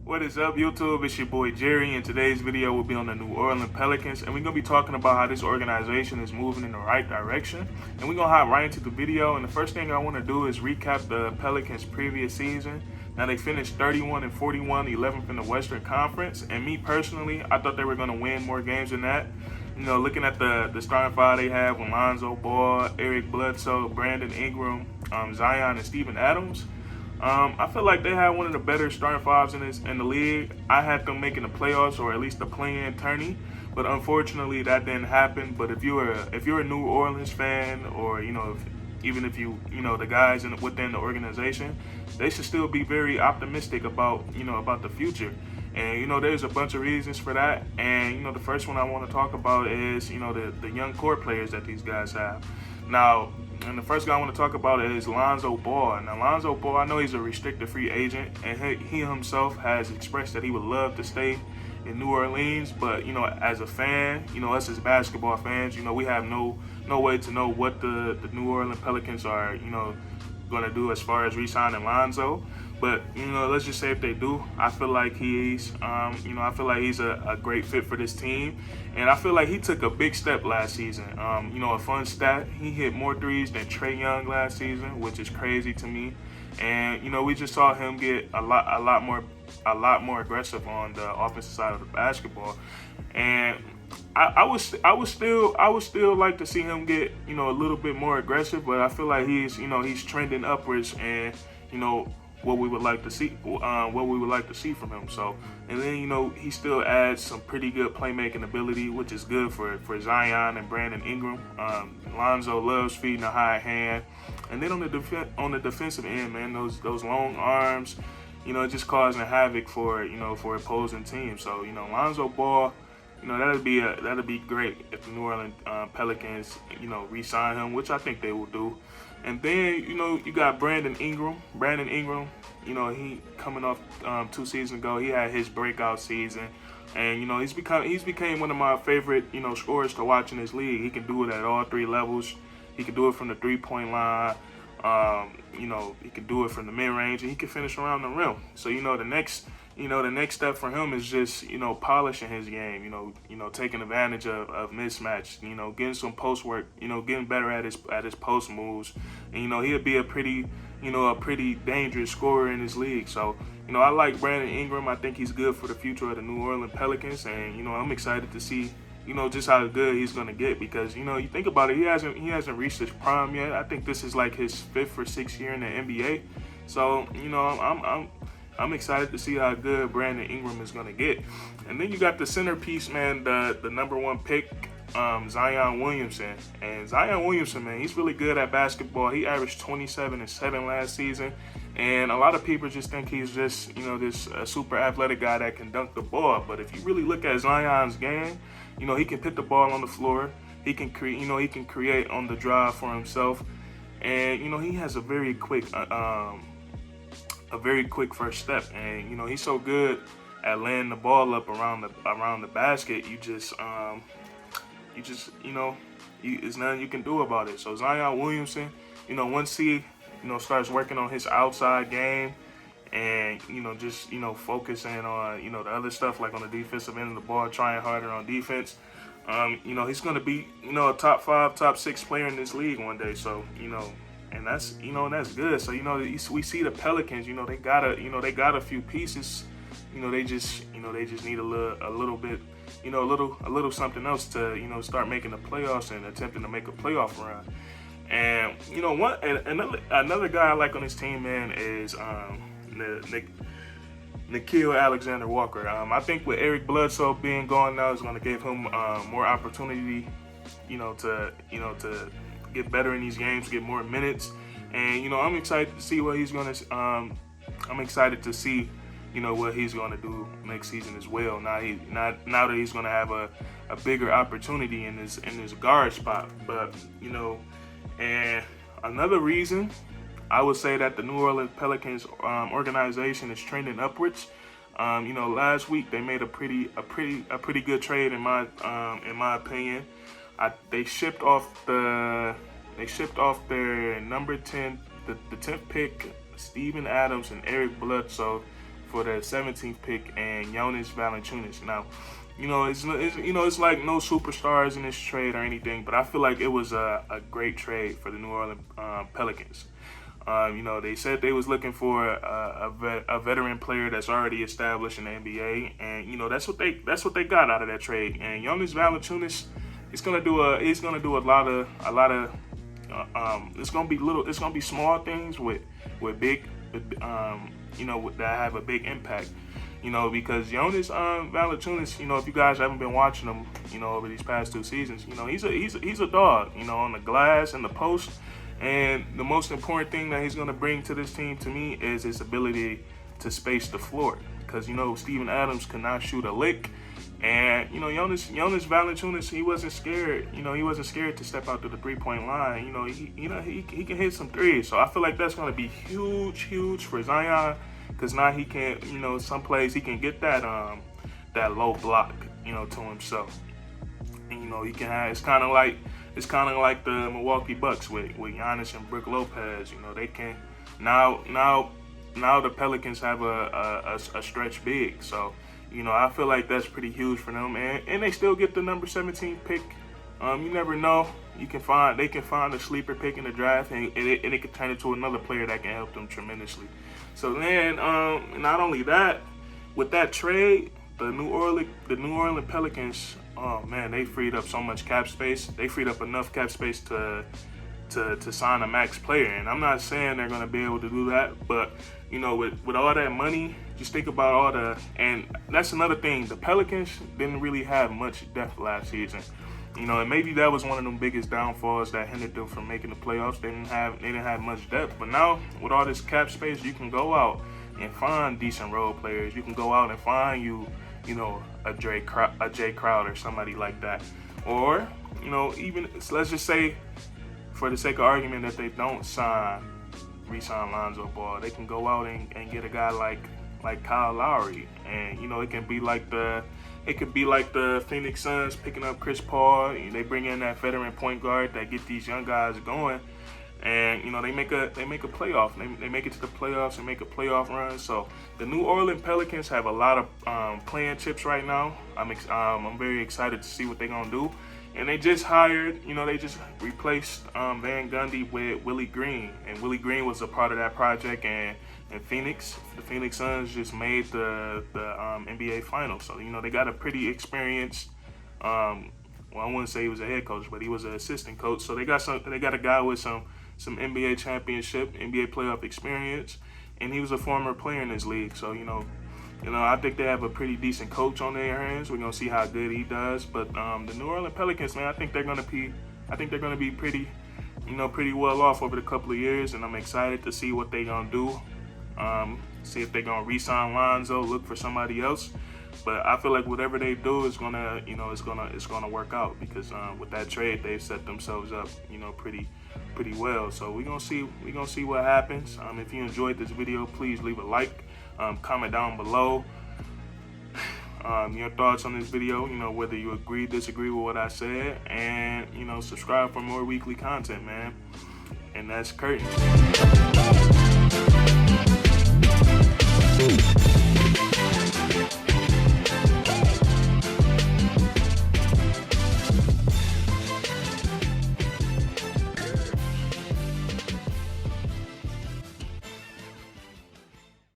What is up, YouTube? It's your boy Jerry, and today's video will be on the New Orleans Pelicans, and we're going to be talking about how this organization is moving in the right direction. And we're going to hop right into the video, and the first thing I want to do is recap the Pelicans' previous season. Now, they finished 31-41, 11th in the Western Conference, and me personally, I thought they were going to win more games than that. You know, looking at the starting five they have with Lonzo Ball, Eric Bledsoe, Brandon Ingram, Zion, and Steven Adams, I feel like they had one of the better starting fives in the league. I had them making the playoffs or at least the play-in tourney, but unfortunately that didn't happen. But if you're a New Orleans fan, or even if you know the guys within the organization, they should still be very optimistic about the future. And there's a bunch of reasons for that. And the first one I want to talk about is the young core players that these guys have. Now, and the first guy I want to talk about is Lonzo Ball. Now, Lonzo Ball, I know he's a restricted free agent, and he himself has expressed that he would love to stay in New Orleans. But as a fan, us as basketball fans, we have no way to know what the New Orleans Pelicans are going to do as far as re-signing Lonzo. But let's just say if they do, I feel like he's a great fit for this team, and I feel like he took a big step last season. A fun stat: he hit more threes than Trae Young last season, which is crazy to me. And we just saw him get a lot more aggressive on the offensive side of the basketball, and I would still like to see him get a little bit more aggressive, but I feel like he's trending upwards, and what we would like to see from him. So, and then he still adds some pretty good playmaking ability, which is good for Zion and Brandon Ingram. Lonzo loves feeding a high hand, and then on the defensive end, man, those long arms, just causing havoc for opposing teams. So Lonzo Ball, that'd be great if the New Orleans Pelicans re-sign him, which I think they will do. And then you got Brandon Ingram. He coming off 2 seasons ago, he had his breakout season, and he's became one of my favorite scorers to watch in this league. He can do it at all 3 levels. He can do it from the 3-point line. He can do it from the mid-range, and he can finish around the rim. So the next step for him is just polishing his game, taking advantage of mismatch, getting some post work, getting better at his post moves, and he'll be a pretty dangerous scorer in this league. So I like Brandon Ingram. I think he's good for the future of the New Orleans Pelicans, and I'm excited to see just how good he's gonna get, because you think about it, he hasn't reached his prime yet. I think this is like his 5th or 6th year in the NBA. So I'm excited to see how good Brandon Ingram is gonna get. And then you got the centerpiece, man, the #1 pick, Zion Williamson. And Zion Williamson, man, he's really good at basketball. He averaged 27 and 7 last season, and a lot of people just think he's just this super athletic guy that can dunk the ball. But if you really look at Zion's game, he can put the ball on the floor. He can create on the drive for himself, and he has a very quick first step. And he's so good at laying the ball up around the basket. There's nothing you can do about it. So Zion Williamson, once he starts working on his outside game, and just focusing on the other stuff, like on the defensive end of the ball, trying harder on defense, he's going to be a top 5, top 6 player in this league one day. So and that's that's good. So we see the Pelicans, they got a few pieces. They just need a little bit, a little something else to start making the playoffs and attempting to make a playoff run. And another guy I like on this team, man, is Nickeil Alexander-Walker. I think with Eric Bledsoe being gone now, is going to give him more opportunity, to get better in these games, get more minutes. And I'm excited to see what he's going to. I'm excited to see what he's going to do next season as well. Now that he's going to have a bigger opportunity in this guard spot. But and another reason I would say that the New Orleans Pelicans organization is trending upwards. Last week they made a pretty good trade in my opinion. They shipped off their number 10, the 10th pick, Steven Adams and Eric Bledsoe, for the 17th pick and Jonas Valanciunas. Now, it's like no superstars in this trade or anything, but I feel like it was a great trade for the New Orleans Pelicans. They said they was looking for a veteran player that's already established in the NBA, and that's what they got out of that trade. And Jonas Valanciunas, he's gonna do a lot of it's gonna be small things with big that have a big impact. Because Jonas Valanciunas, if you guys haven't been watching him, over these past 2 seasons, he's a dog, on the glass and the post. And the most important thing that he's going to bring to this team, to me, is his ability to space the floor. Because, Steven Adams could not shoot a lick. And, Jonas Valanciunas, he wasn't scared. He wasn't scared to step out to the 3-point line. He can hit some threes. So I feel like that's going to be huge for Zion. Because now he can, some plays he can get that low block, to himself. And, he can have, it's kind of like the Milwaukee Bucks with Giannis and Brook Lopez. They can now the Pelicans have a stretch big. So, I feel like that's pretty huge for them. And they still get the number 17 pick. You never know. They can find a sleeper pick in the draft, and it could turn into another player that can help them tremendously. So then, not only that, with that trade, the New Orleans Pelicans, oh man, they freed up so much cap space. They freed up enough cap space to sign a max player. And I'm not saying they're going to be able to do that, but with all that money, just think about and that's another thing. The Pelicans didn't really have much depth last season. And maybe that was one of them biggest downfalls that hindered them from making the playoffs. They didn't have much depth. But now with all this cap space, you can go out and find decent role players. You can go out and find a Jay Crowder, somebody like that. Or, even let's just say, for the sake of argument, that they don't re-sign Lonzo Ball, they can go out and get a guy like Kyle Lowry, and it can be like the Phoenix Suns picking up Chris Paul. They bring in that veteran point guard that get these young guys going, and they make a playoff. They make it to the playoffs and make a playoff run. So the New Orleans Pelicans have a lot of playing chips right now. I'm very excited to see what they're gonna do. And they just hired, they just replaced Van Gundy with Willie Green, and Willie Green was a part of that project. And Phoenix, the Phoenix Suns just made the NBA Finals. So they got a pretty experienced. I wouldn't say he was a head coach, but he was an assistant coach. So they got a guy with some NBA championship, NBA playoff experience, and he was a former player in this league. So I think they have a pretty decent coach on their hands. We're gonna see how good he does. But the New Orleans Pelicans, man, I think they're gonna be pretty well off over the couple of years, and I'm excited to see what they're gonna do. See if they're gonna re-sign Lonzo, look for somebody else. But I feel like whatever they do is gonna, it's gonna work out, because with that trade they've set themselves up, pretty well. So we're gonna see what happens. If you enjoyed this video, please leave a like, comment down below your thoughts on this video. Whether you agree, disagree with what I said, and subscribe for more weekly content, man. And that's Curtain.